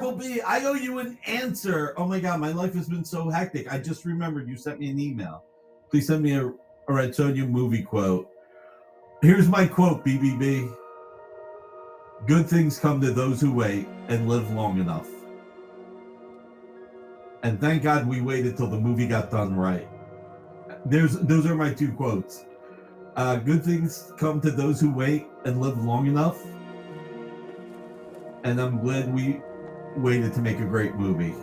Triple B, I owe you an answer. Oh my God, my life has been so hectic. I just remembered you sent me an email. Please send me a Red Sonja movie quote. Here's my quote, BBB. Good things come to those who wait and live long enough. And thank God we waited till the movie got done right. Those are my two quotes. Good things come to those who wait and live long enough. And I'm glad we waited to make a great movie.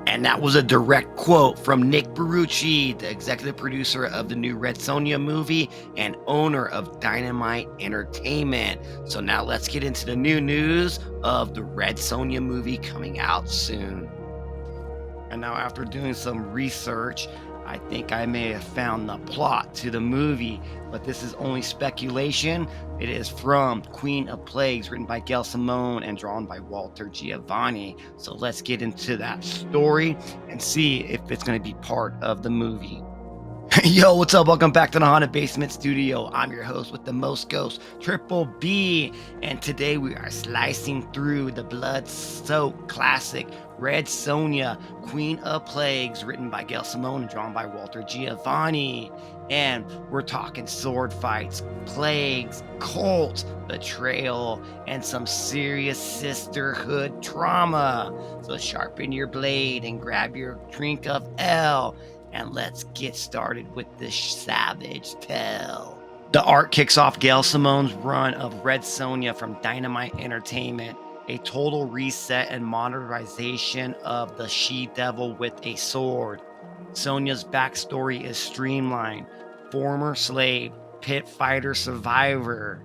And that was a direct quote from Nick Barucci, the executive producer of the new Red Sonja movie and owner of Dynamite Entertainment. So now let's get into the new news of the Red Sonja movie coming out soon. And now, after doing some research, I think I may have found the plot to the movie, but this is only speculation. It is from Queen of Plagues, written by Gail Simone and drawn by Walter Giovanni. So let's get into that story and see if it's going to be part of the movie. Yo, what's up? Welcome back to the Haunted Basement Studio. I'm your host with the most ghosts, Triple B, and today we are slicing through the blood-soaked classic Red Sonja, Queen of Plagues, written by Gail Simone and drawn by Walter Giovanni. And we're talking sword fights, plagues, cults, betrayal, and some serious sisterhood trauma. So sharpen your blade and grab your drink of ale. And let's get started with this savage tale. The art kicks off Gail Simone's run of Red Sonja from Dynamite Entertainment, a total reset and modernization of the she-devil with a sword. Sonja's backstory is streamlined, former slave, pit fighter survivor,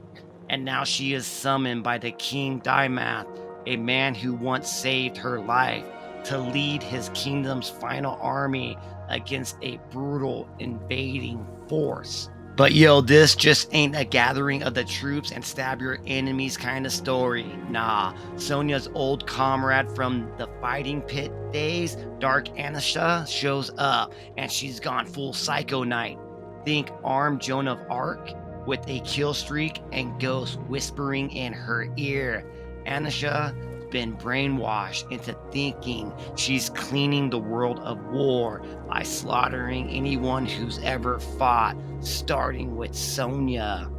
and now she is summoned by the King Dynamite, a man who once saved her life, to lead his kingdom's final army against a brutal invading force. But yo, this just ain't a gathering of the troops and stab your enemies kind of story. Nah, Sonja's old comrade from the fighting pit days, Dark Annisia, shows up, and she's gone full Psycho Knight. Think armed Joan of Arc with a kill streak and ghosts whispering in her ear. Annisia been brainwashed into thinking she's cleaning the world of war by slaughtering anyone who's ever fought, starting with Sonja.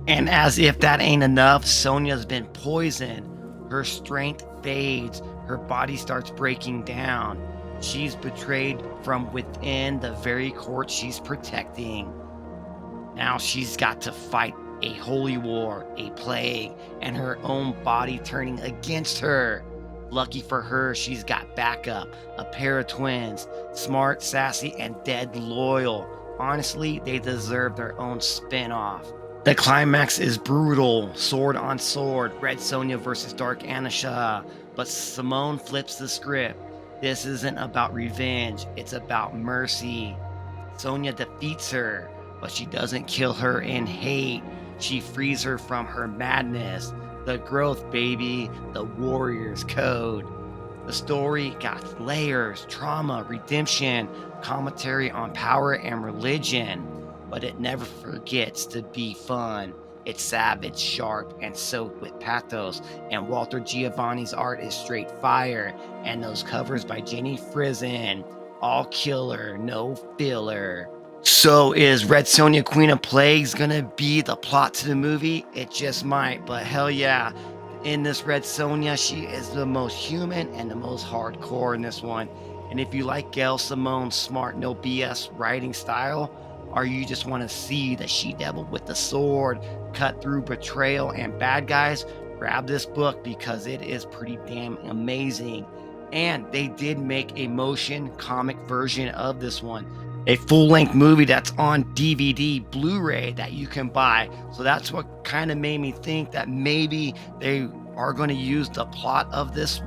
And as if that ain't enough, Sonja's been poisoned. Her strength fades, her body starts breaking down. She's betrayed from within the very court she's protecting. Now she's got to fight a holy war, a plague, and her own body turning against her. Lucky for her, she's got backup, a pair of twins, smart, sassy, and dead loyal. Honestly, they deserve their own spin-off. The climax is brutal, sword on sword, Red Sonja versus Dark Annisia, but Simone flips the script. This isn't about revenge, it's about mercy. Sonja defeats her, but she doesn't kill her in hate. She frees her from her madness. The growth, baby. The warrior's code. The story got layers, trauma, redemption, commentary on power and religion. But it never forgets to be fun. It's savage, sharp, and soaked with pathos. And Walter Giovanni's art is straight fire. And those covers by Jenny Frison. All killer, no filler. So is Red Sonja, Queen of Plagues gonna be the plot to the movie? It just might, but hell yeah. In this Red Sonja, she is the most human and the most hardcore in this one. And if you like Gail Simone's smart, no BS writing style, or you just want to see the she-devil with the sword cut through betrayal and bad guys, grab this book because it is pretty damn amazing. And they did make a motion comic version of this one. A full-length movie that's on DVD, Blu-ray that you can buy. So that's what kind of made me think that maybe they are going to use the plot of this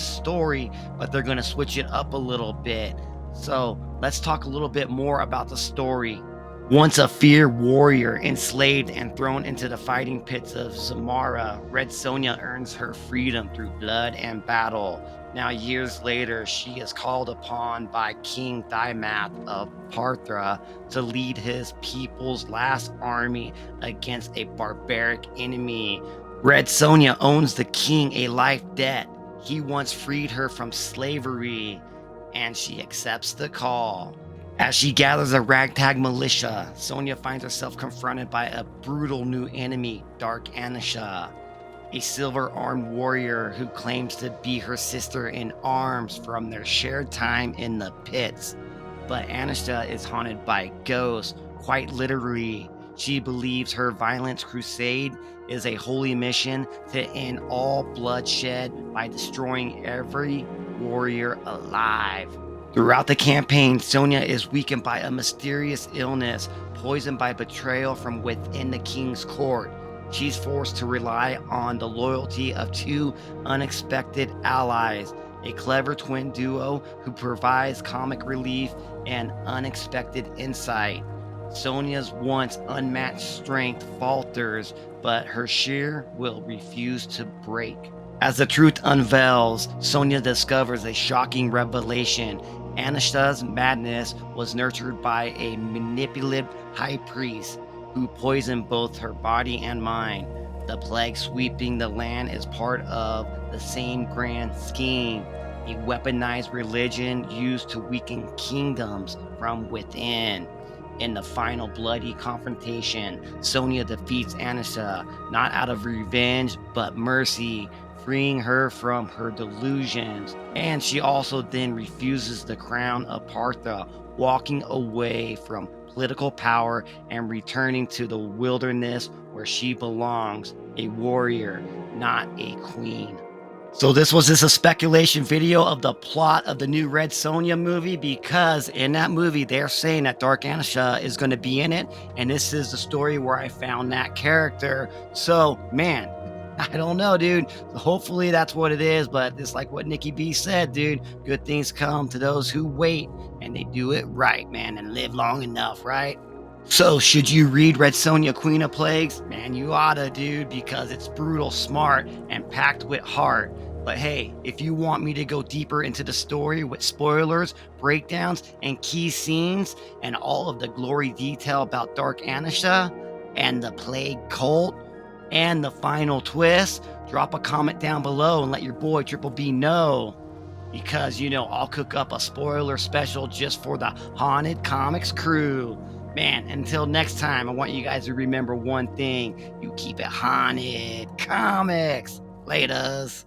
story, but they're going to switch it up a little bit. So let's talk a little bit more about the story. Once a feared warrior, enslaved and thrown into the fighting pits of Zamora, Red Sonja earns her freedom through blood and battle. Now, years later, she is called upon by King Dynamite of Parthra to lead his people's last army against a barbaric enemy. Red Sonja owes the king a life debt. He once freed her from slavery, and she accepts the call. As she gathers a ragtag militia, Sonja finds herself confronted by a brutal new enemy, Dark Annisia, a silver-armed warrior who claims to be her sister in arms from their shared time in the pits. But Annisia is haunted by ghosts, quite literally. She believes her violent crusade is a holy mission to end all bloodshed by destroying every warrior alive. Throughout the campaign, Sonja is weakened by a mysterious illness, poisoned by betrayal from within the king's court. She's forced to rely on the loyalty of two unexpected allies, a clever twin duo who provides comic relief and unexpected insight. Sonja's once unmatched strength falters, but her sheer will refuse to break. As the truth unveils, Sonja discovers a shocking revelation. Annisia's madness was nurtured by a manipulative high priest who poisoned both her body and mind. The plague sweeping the land is part of the same grand scheme, a weaponized religion used to weaken kingdoms from within. In the final bloody confrontation, Sonja defeats Annisia, not out of revenge, but mercy, freeing her from her delusions. And she also then refuses the crown of Partha, walking away from political power and returning to the wilderness where she belongs, a warrior, not a queen. So this was just a speculation video of the plot of the new Red Sonja movie, because in that movie they're saying that Dark Annisia is going to be in it, and this is the story where I found that character. So man, I don't know, dude. Hopefully that's what it is, but it's like what Nikki B said, dude. Good things come to those who wait, and they do it right, man, and live long enough, right? So should you read Red Sonja, Queen of Plagues? Man, you oughta, dude, because it's brutal, smart, and packed with heart. But hey, if you want me to go deeper into the story with spoilers, breakdowns, and key scenes, and all of the glory detail about Dark Annisia, and the Plague Cult, and the final twist, drop a comment down below and let your boy Triple B know. Because, you know, I'll cook up a spoiler special just for the Haunted Comics crew. Man, until next time, I want you guys to remember one thing. You keep it haunted. Comics. Laters.